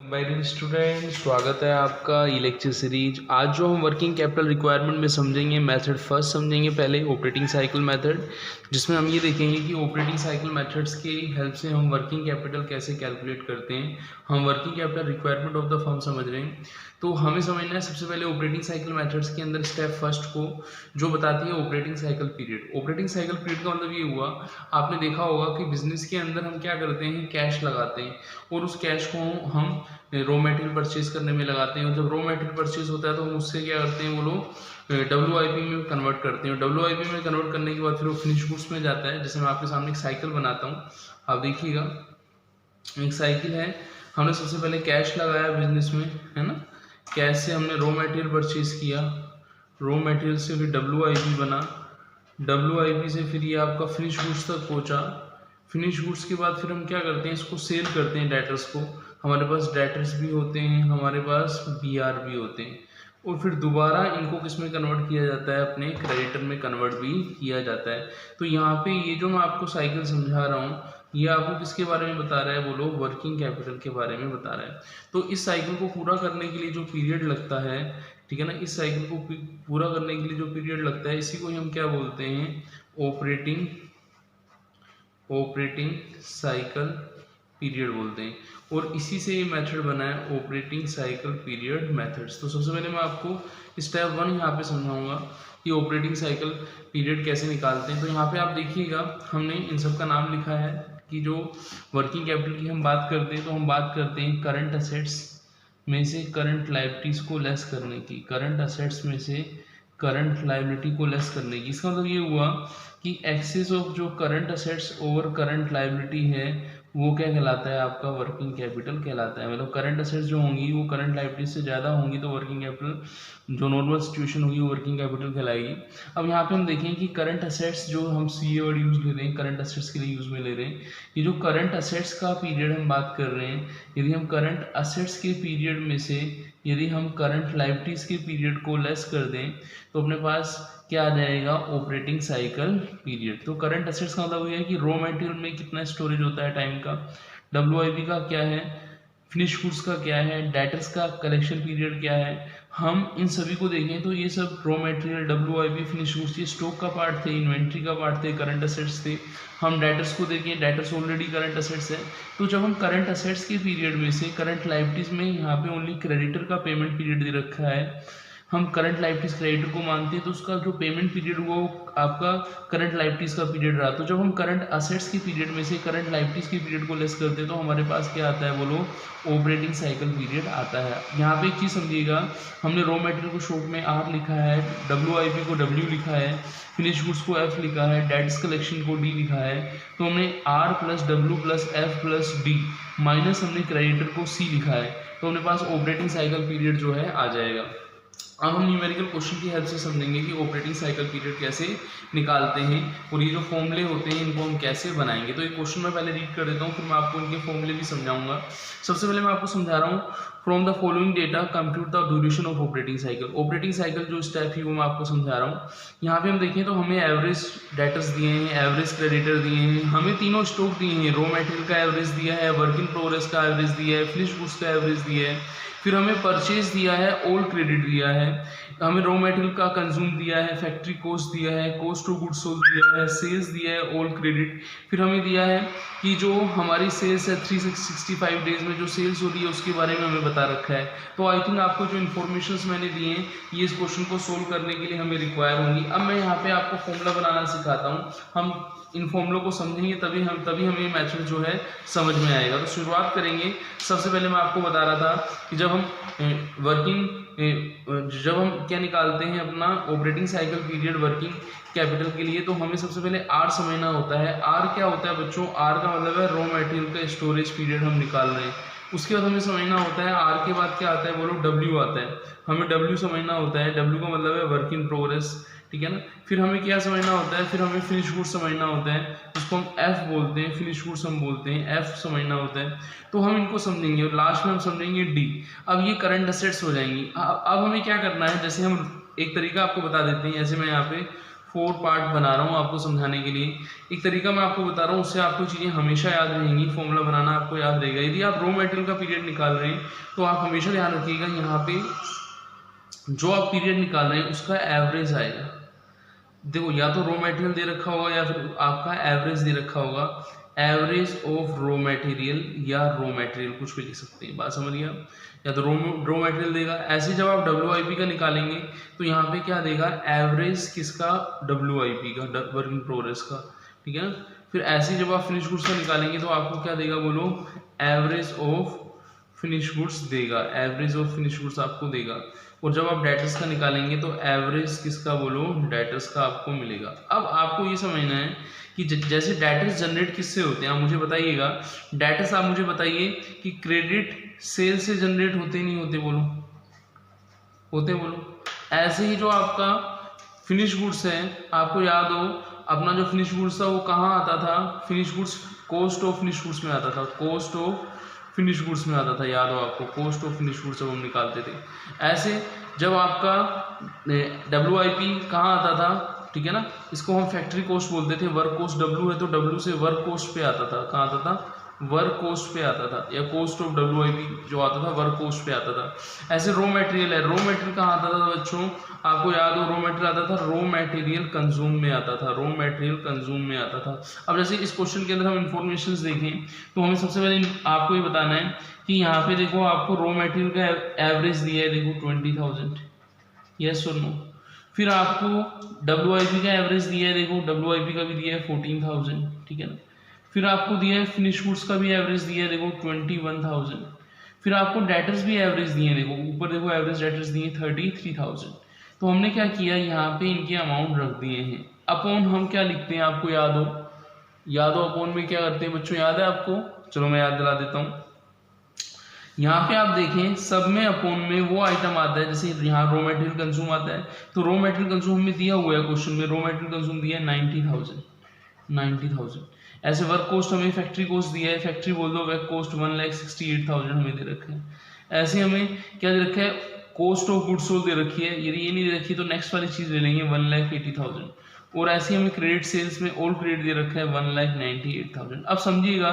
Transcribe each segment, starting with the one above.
My dear student, स्वागत है आपका ई लेक्चर सीरीज। आज जो हम वर्किंग कैपिटल रिक्वायरमेंट में समझेंगे मेथड फर्स्ट समझेंगे। पहले ऑपरेटिंग साइकिल मेथड, जिसमें हम ये देखेंगे कि ऑपरेटिंग साइकिल मेथड्स की हेल्प से हम वर्किंग कैपिटल कैसे कैलकुलेट करते हैं। हम working capital requirement of the firm समझ रहे हैं, तो हमें समझना है सबसे पहले ऑपरेटिंग साइकिल मेथड्स के अंदर स्टेप फर्स्ट को, जो बताती है operating cycle period. Operating cycle period का मतलब ये हुआ, आपने देखा होगा कि बिजनेस के अंदर हम क्या करते हैं, कैश लगाते हैं और उस कैश को हम रॉ मटेरियल परचेज करने में लगाते हैं। जब रॉ मटेरियल परचेज होता है तो हम उससे क्या करते हैं, वो लोग WIP में कन्वर्ट करते हैं। WIP में कन्वर्ट करने के बाद फिर वो फिनिश गुड्स में जाता है। जैसे मैं आपके सामने एक साइकिल बनाता हूँ, आप देखिएगा एक साइकिल है। हमने सबसे पहले कैश लगाया बिजनेस में, है ना। कैश से हमने रॉ मटेरियल परचेज किया, रॉ मटेरियल से फिर WIP बना, WIP से फिर ये आपका फिनिश गुड्स तक पहुंचा। फिनिश गुड्स के बाद फिर हम क्या करते हैं, इसको सेल करते हैं डेटर्स को। हमारे पास डेटर्स भी होते हैं, हमारे पास BR भी होते हैं, और फिर दोबारा इनको किस में कन्वर्ट किया जाता है, अपने क्रेडिटर में कन्वर्ट भी किया जाता है। तो यहाँ पे ये जो मैं आपको साइकिल समझा रहा हूँ, ये आपको किसके बारे में बता रहा है, बोलो, वर्किंग कैपिटल के बारे में बता रहा है। तो इस साइकिल को पूरा करने के लिए जो पीरियड लगता है, ठीक है ना, इस साइकिल को पूरा करने के लिए जो पीरियड लगता है, इसी को हम क्या बोलते हैं, ऑपरेटिंग साइकिल पीरियड बोलते हैं। और इसी से ये मेथड बना है, ऑपरेटिंग साइकिल पीरियड मेथड्स। तो सबसे पहले मैं आपको स्टेप 1 यहाँ पे समझाऊंगा कि ऑपरेटिंग साइकिल पीरियड कैसे निकालते हैं। तो यहाँ पे आप देखिएगा, हमने इन सब का नाम लिखा है कि जो वर्किंग कैपिटल की हम बात करते हैं, तो हम बात करते हैं करंट असेट्स में से करंट लायबिलिटीज को लेस करने की, करंट असेट्स में से करंट लायबिलिटी को लेस करने की। इसका मतलब ये हुआ कि एक्सेस ऑफ जो current assets over current liability है, वो क्या कहलाता है, आपका वर्किंग कैपिटल कहलाता है। मतलब करंट असेट्स जो होंगी वो करंट लायबिलिटी से ज़्यादा होंगी, तो वर्किंग कैपिटल जो नॉर्मल सिचुएशन होगी वो वर्किंग कैपिटल कहलाएगी। अब यहाँ पे हम देखें कि करंट असेट्स जो हम CA वर्ड यूज ले रहे हैं, करंट असेट्स के लिए यूज में ले रहे हैं। ये जो करंट असेट्स का पीरियड हम बात कर रहे हैं, यदि हम करंट असेट्स के पीरियड में से यदि हम करंट लायबिलिटीज के पीरियड को लेस कर दें, तो अपने पास क्या आ जाएगा, ऑपरेटिंग साइकिल पीरियड। तो करंट असेट्स का मतलब ये है कि रॉ मटेरियल में कितना स्टोरेज होता है टाइम का, WIP का क्या है, फिनिश गुड्स का क्या है, डेटर्स का कलेक्शन पीरियड क्या है। हम इन सभी को देखें तो ये सब raw material, WIP, finish goods, ये स्टॉक का पार्ट थे, इन्वेंट्री का पार्ट थे, करंट असेट्स थे। हम डेटर्स को देखें, डेटर्स ऑलरेडी करंट असेट्स है। तो जब हम करंट असेट्स के पीरियड में से करंट लायबिलिटीज में यहाँ पे ओनली क्रेडिटर का पेमेंट पीरियड दे रखा है, हम करंट लायबिलिटीज क्रेडिटर को मानते हैं, तो उसका जो पेमेंट पीरियड वो आपका करंट लायबिलिटीज का पीरियड रहा। तो जब हम करंट असेट्स की पीरियड में से करंट लायबिलिटीज की पीरियड को लेस करते हैं, तो हमारे पास क्या आता है, बोलो, ऑपरेटिंग साइकिल पीरियड आता है। यहाँ पे एक चीज़ समझिएगा, हमने रॉ मटेरियल को शॉर्ट में R लिखा है, WIP को W लिखा है, फिनिश गुड्स को F लिखा है, डेट्स कलेक्शन को D लिखा है। तो हमने R plus W plus F plus D minus हमने क्रेडिटर को C लिखा है, तो अपने पास ऑपरेटिंग साइकिल पीरियड जो है आ जाएगा। अब हम न्यूमेरिकल क्वेश्चन की हेल्प से समझेंगे कि ऑपरेटिंग साइकिल पीरियड कैसे निकालते हैं और ये जो फॉर्मूले होते हैं इनको हम कैसे बनाएंगे। तो ये क्वेश्चन मैं पहले रीड कर देता हूँ, फिर मैं आपको इनके फॉर्मूले भी समझाऊंगा। सबसे पहले मैं आपको समझा रहा हूँ, from the following data compute the duration of operating cycle. Operating cycle जो स्टेप है वो मैं आपको समझा रहा हूँ। यहाँ पे हम देखें तो हमें एवरेज डेटर्स दिए हैं, एवरेज क्रेडिटर दिए हैं, हमें तीनों स्टॉक दिए हैं, रॉ मटेरियल का एवरेज दिया है, वर्क इन प्रोग्रेस का एवरेज दिया है, फिनिश गुड्स का एवरेज दिया है, फिर हमें परचेज दिया है, ऑल क्रेडिट दिया है, हमें रॉ मटेरियल का कंज्यूम दिया है, फैक्ट्री कॉस्ट दिया है, कॉस्ट ऑफ गुड्स सोल्ड दिया है, सेल्स दिया है, ऑल क्रेडिट। फिर हमें दिया है कि जो हमारी सेल्स है 365 डेज में जो सेल्स हो रही है उसके बारे में हमें बता रखा है। तो आई थिंक आपको जो इन्फॉर्मेशंस मैंने दिए हैं ये इस क्वेश्चन को सोल्व करने के लिए हमें रिक्वायर होंगी। अब मैं यहाँ पे आपको फॉर्मूला बनाना सिखाता हूँ। हम इन फॉर्मूलों को समझेंगे तभी हमें मेथड जो है समझ में आएगा। तो शुरुआत करेंगे। सबसे पहले मैं आपको बता रहा था कि जब हम क्या निकालते हैं अपना operating cycle period working capital के लिए, तो हमें सबसे पहले R समझना होता है। R क्या होता है बच्चों, R का मतलब है रॉ मटेरियल का स्टोरेज पीरियड हम निकाल रहे हैं। उसके बाद हमें समझना होता है R के बाद क्या आता है, बोलो, W आता है। हमें W समझना होता है, W का मतलब है वर्क इन प्रोग्रेस, ठीक है ना। फिर हमें क्या समझना होता है, फिर हमें फिनिश गुड्स समझना होता है, उसको हम F बोलते हैं, फिनिश गुड्स हम बोलते हैं, F समझना होता है। तो हम इनको समझेंगे और लास्ट में हम समझेंगे D। अब ये करंट असेट्स हो जाएंगी। अब हमें क्या करना है, जैसे हम एक तरीका आपको बता देते हैं, जैसे मैं यहाँ पे 4 पार्ट बना रहा हूँ आपको समझाने के लिए। एक तरीका मैं आपको बता रहा हूँ, उससे आपको चीज़ें हमेशा याद रहेंगी, फॉर्मूला बनाना आपको याद रहेगा। यदि आप रॉ मटेरियल का पीरियड निकाल रहे हैं तो आप हमेशा ध्यान रखिएगा यहाँ पे जो आप पीरियड निकाल रहे हैं उसका एवरेज आएगा। देखो या तो रॉ मटेरियल दे रखा होगा या फिर आपका एवरेज दे रखा होगा, एवरेज ऑफ रॉ मटेरियल या रॉ मटेरियल कुछ भी लिख सकते हैं, बात समझिए आप। या तो रॉ मटेरियल देगा। ऐसे जब आप WIP का निकालेंगे तो यहाँ पे क्या देगा, एवरेज किसका, WIP का, वर्क इन प्रोग्रेस का, ठीक है ना। फिर ऐसे जब आप फिनिश गुड्स का निकालेंगे तो आपको क्या देगा बोलो, एवरेज ऑफ फिनिश गुड्स देगा, एवरेज ऑफ फिनिश गुड्स आपको देगा। और जब आप डेटर्स का निकालेंगे तो एवरेज किसका बोलो, डेटर्स का आपको मिलेगा। अब आपको ये समझना है कि जैसे डेटर्स जनरेट किससे होते हैं, आप मुझे बताइएगा। डेटर्स आप मुझे बताइए कि क्रेडिट सेल से जनरेट होते नहीं होते, बोलो होते, बोलो। ऐसे ही जो आपका फिनिश गुड्स है, आपको याद हो अपना जो फिनिश गुड्स था वो कहाँ आता था, finish goods cost of finish goods में आता था, कॉस्ट ऑफ फिनिश गुड्स में आता था, याद हो आपको, कॉस्ट ऑफ फिनिश गुड्स जब हम निकालते थे। ऐसे जब आपका WIP कहाँ आता था, ठीक है ना, इसको हम फैक्ट्री कॉस्ट बोलते थे। वर्क कॉस्ट W है तो W से वर्क कॉस्ट पे आता था, कहाँ आता था, वर्क कॉस्ट पे आता था, या कॉस्ट ऑफ WIP जो आता था वर्क कॉस्ट पे आता था। ऐसे रॉ मटेरियल है, रॉ मटेरियल कहाँ आता था बच्चों, आपको याद हो रॉ मटेरियल आता था, रॉ मटेरियल कंज्यूम में आता था, रॉ मटेरियल कंज्यूम में आता था। अब जैसे इस क्वेश्चन के अंदर हम इंफॉर्मेशन देखें तो हमें सबसे पहले आपको ये बताना है कि यहाँ पे देखो आपको रॉ मटेरियल का एवरेज दिया है, देखो 20,000, यस और नो। फिर आपको WIP का एवरेज दिया है, देखो WIP का भी दिया है 14,000, ठीक है ना। फिर आपको दिया है फिनिश गुड्स का भी एवरेज दिया है, देखो 21,000। फिर आपको डेटर्स भी एवरेज दिए हैं, देखो ऊपर देखो एवरेज डेटर्स दिए 33,000। तो हमने क्या किया, यहाँ पे इनके अमाउंट रख दिए हैं। अपॉन हम क्या लिखते हैं, आपको याद हो अपॉन में क्या करते हैं बच्चों, याद है आपको, चलो मैं याद दिला देता हूँ। यहाँ पे आप देखें सब में अपॉन में वो आइटम आता है, जैसे यहाँ रॉ मटेरियल कंज्यूम आता है, तो रॉ मटेरियल कंज्यूम में दिया हुआ है क्वेश्चन में, रॉ मटेरियल कंज्यूम दिया है 90,000। ऐसे वर्क कॉस्ट हमें फैक्ट्री कॉस्ट दिया है, फैक्ट्री बोल दो, वर्क कॉस्ट 1,68,000 हमें दे रखे हैं। ऐसे हमें क्या दे रखा है, कॉस्ट ऑफ गुड्स सोल्ड दे रखी है, यदि ये नहीं दे रखी तो नेक्स्ट वाली चीज ले लेंगे 1,80,000। और ऐसे हमें क्रेडिट सेल्स में ऑल क्रेडिट दे रखा है 1,98,000। अब समझिएगा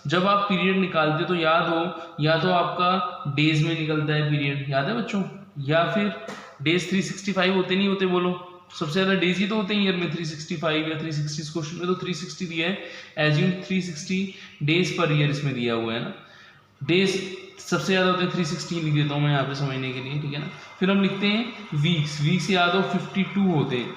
जब आप पीरियड निकालते तो याद हो, या तो आपका डेज में निकलता है पीरियड, याद है बच्चों, या फिर डेज 365 होते नहीं होते, बोलो सबसे ज्यादा डेज ही तो होते हैं ईयर में, 365 या 360, क्वेश्चन में तो 360 दिया है, एज्यूम 360 डेज पर ईयर इसमें दिया हुआ है ना, डेज सबसे ज्यादा होते हैं 360 लिख देता हूँ मैं यहाँ पे समझने के लिए, ठीक है ना। फिर हम लिखते हैं वीक्स याद हो 52 होते हैं,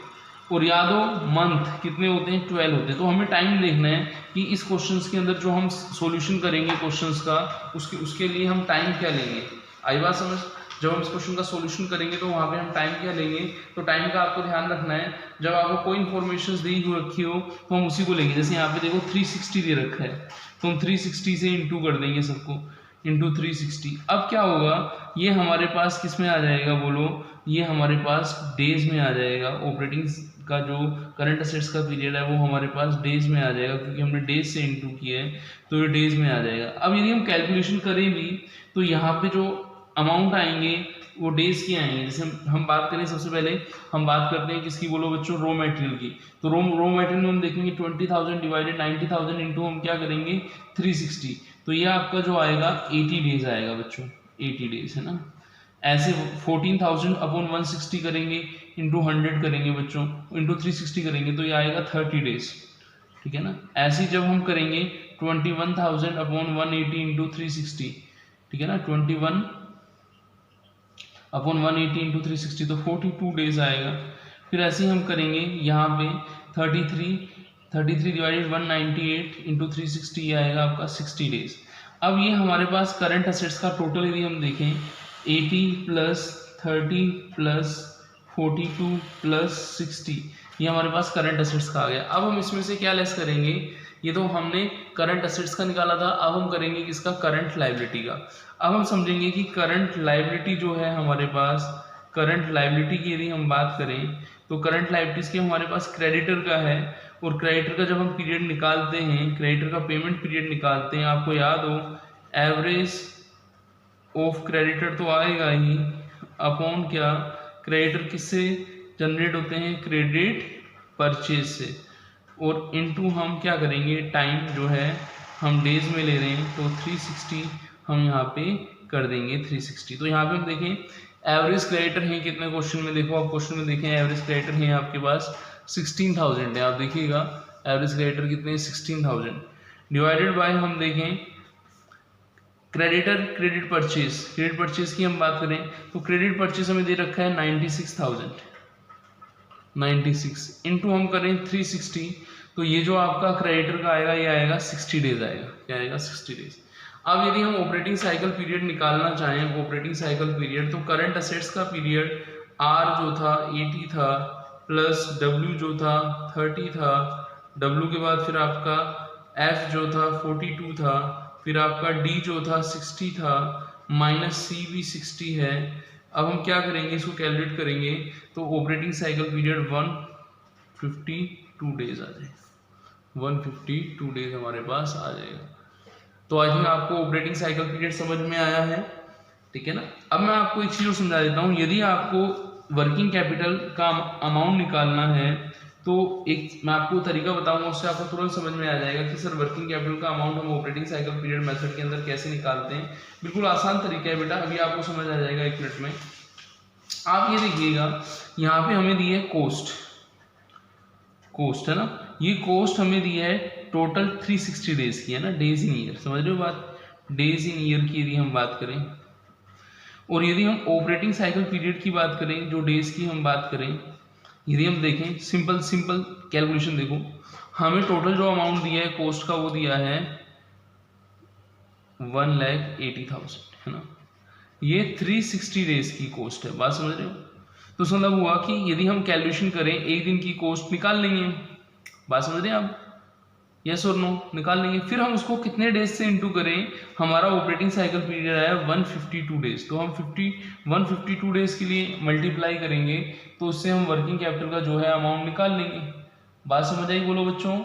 और याद हो मंथ कितने होते हैं, 12 होते हैं। तो हमें टाइम देखना है कि इस क्वेश्चंस के अंदर जो हम सॉल्यूशन करेंगे क्वेश्चंस का, उसके लिए हम टाइम क्या लेंगे, आई बात समझ। जब हम इस क्वेश्चन का सॉल्यूशन करेंगे तो वहाँ पे हम टाइम क्या लेंगे, तो टाइम का आपको ध्यान रखना है, जब आपको कोई इन्फॉर्मेशन दी हो रखी हो तो हम उसी को लेंगे। जैसे यहाँ पे देखो 360 दे रखा है तो हम 360 से इंटू कर देंगे सबको, इंटू 360। अब क्या होगा, ये हमारे पास किस में आ जाएगा बोलो, ये हमारे पास डेज में आ जाएगा। ऑपरेटिंग का जो करंट असेट्स का पीरियड है वो हमारे पास डेज में आ जाएगा, क्योंकि हमने डेज से इंटू किया है तो ये डेज में आ जाएगा। अब यदि हम कैलकुलेशन करें भी तो यहाँ पे जो अमाउंट आएंगे वो डेज के आएंगे। जैसे हम बात करें, सबसे पहले हम बात करते हैं किसकी बोलो बच्चों, रॉ मटेरियल की। तो रॉ मटेरियल में हम देखेंगे 20,000 डिवाइडेड 90,000 इंटू हम क्या करेंगे 360, तो ये आपका जो आएगा 80 डेज आएगा बच्चों, 80 डेज है ना। ऐसे 14,000 अपॉन 160 करेंगे, इंटू 100 करेंगे बच्चों, इंटू 360 करेंगे तो ये आएगा 30 डेज, ठीक है ना। ऐसे जब हम करेंगे 21,000 अपॉन 180 इंटू 360, ठीक है ना, 21 अपॉन 180 इंटू 360 तो 42 डेज आएगा। फिर ऐसे ही हम करेंगे यहाँ पे 33 डिवाइडेड 198 इंटू 360 आएगा आपका 60 डेज। अब ये हमारे पास करंट असेट्स का टोटल यदि हम देखें 80 प्लस 30 प्लस 42 प्लस 60, ये हमारे पास करंट असेट्स का आ गया। अब हम इसमें से क्या लेस करेंगे, ये तो हमने करंट असेट्स का निकाला था, अब हम करेंगे किसका, करंट लायबिलिटी का। अब हम समझेंगे कि करंट लायबिलिटी जो है हमारे पास, करंट लायबिलिटी की यदि हम बात करें तो करंट लायबिलिटीज के हमारे पास क्रेडिटर का है, और क्रेडिटर का जब हम पीरियड निकालते हैं, क्रेडिटर का पेमेंट पीरियड निकालते हैं, आपको याद हो एवरेज ऑफ क्रेडिटर तो आएगा ही, अपॉन क्या, क्रेडिटर किससे जनरेट होते हैं, क्रेडिट परचेज से, और इनटू हम क्या करेंगे, टाइम जो है हम डेज में ले रहे हैं तो 360 हम यहाँ पे कर देंगे 360। तो यहाँ पे हम देखें एवरेज क्रेडिटर हैं कितने क्वेश्चन में, देखो आप क्वेश्चन में देखें एवरेज क्रेडिटर हैं आपके पास 16,000 है। आप देखिएगा एवरेज क्रेडिटर कितने 16,000 डिवाइडेड बाय हम देखें क्रेडिटर क्रेडिट परचेज की हम बात करें तो क्रेडिट परचेज हमें दे रखा है 96,096 इंटू हम करें 360, तो ये जो आपका क्रेडिटर का आएगा ये आएगा 60 डेज आएगा, क्या आएगा 60 डेज। अब यदि हम ऑपरेटिंग साइकिल पीरियड निकालना चाहें, ऑपरेटिंग साइकिल पीरियड, तो करंट असेट्स का पीरियड आर जो था 80 था प्लस डब्ल्यू जो था 30 था, डब्ल्यू के बाद फिर आपका एफ जो था 42 था, फिर आपका डी जो था 60 था, माइनस सी भी 60 है। अब हम क्या करेंगे, इसको कैलकुलेट करेंगे तो ऑपरेटिंग साइकिल पीरियड 152 डेज आ जाएगा, 152 डेज हमारे पास आ जाएगा। तो आई थिंक आपको ऑपरेटिंग साइकिल पीरियड समझ में आया है, ठीक है ना। अब मैं आपको एक चीज और समझा देता हूँ, यदि आपको वर्किंग कैपिटल का अमाउंट निकालना है तो एक मैं आपको तरीका बताऊंगा, उससे आपको तुरंत समझ में आ जाएगा कि सर वर्किंग कैपिटल का अमाउंट हम ऑपरेटिंग साइकिल पीरियड मेथड के अंदर कैसे निकालते हैं। बिल्कुल आसान तरीका है बेटा, अभी आपको समझ आ जाएगा 1 मिनट में। आप ये देखिएगा यहाँ पे हमें दी है कोस्ट है ना, ये कोस्ट हमें दी है टोटल 360 डेज की है ना, डेज इन ईयर, समझ रहे हो बात, डेज इन ईयर की यदि हम बात करें, और यदि हम ऑपरेटिंग साइकिल पीरियड की बात करें, जो डेज की हम बात करें, यदि हम देखें सिंपल कैलकुलेशन देखो, हमें टोटल जो अमाउंट दिया है कोस्ट का वो दिया है 1,80,000 है ना, ये 360 डेज की कोस्ट है, बात समझ रहे हो। तो मतलब हुआ कि यदि हम कैलकुलेशन करें एक दिन की कोस्ट निकाल लेंगे, बात समझ रहे हैं आप, यस और नो निकाल लेंगे, फिर हम उसको कितने डेज से इंटू करें, हमारा ऑपरेटिंग साइकिल पीरियड आया 152 डेज, तो हम 152 डेज के लिए मल्टीप्लाई करेंगे तो उससे हम वर्किंग कैपिटल का जो है अमाउंट निकाल लेंगे। बात समझ आई बोलो बच्चों,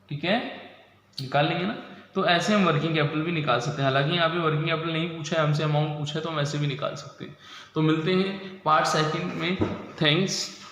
ठीक है, निकाल लेंगे ना। तो ऐसे हम वर्किंग कैपिटल भी निकाल सकते हैं, हालांकि यहाँ पे वर्किंग कैपिटल नहीं पूछा है हमसे, अमाउंट पूछा है, तो हम ऐसे भी निकाल सकते हैं। तो मिलते हैं पार्ट सेकंड में, थैंक्स।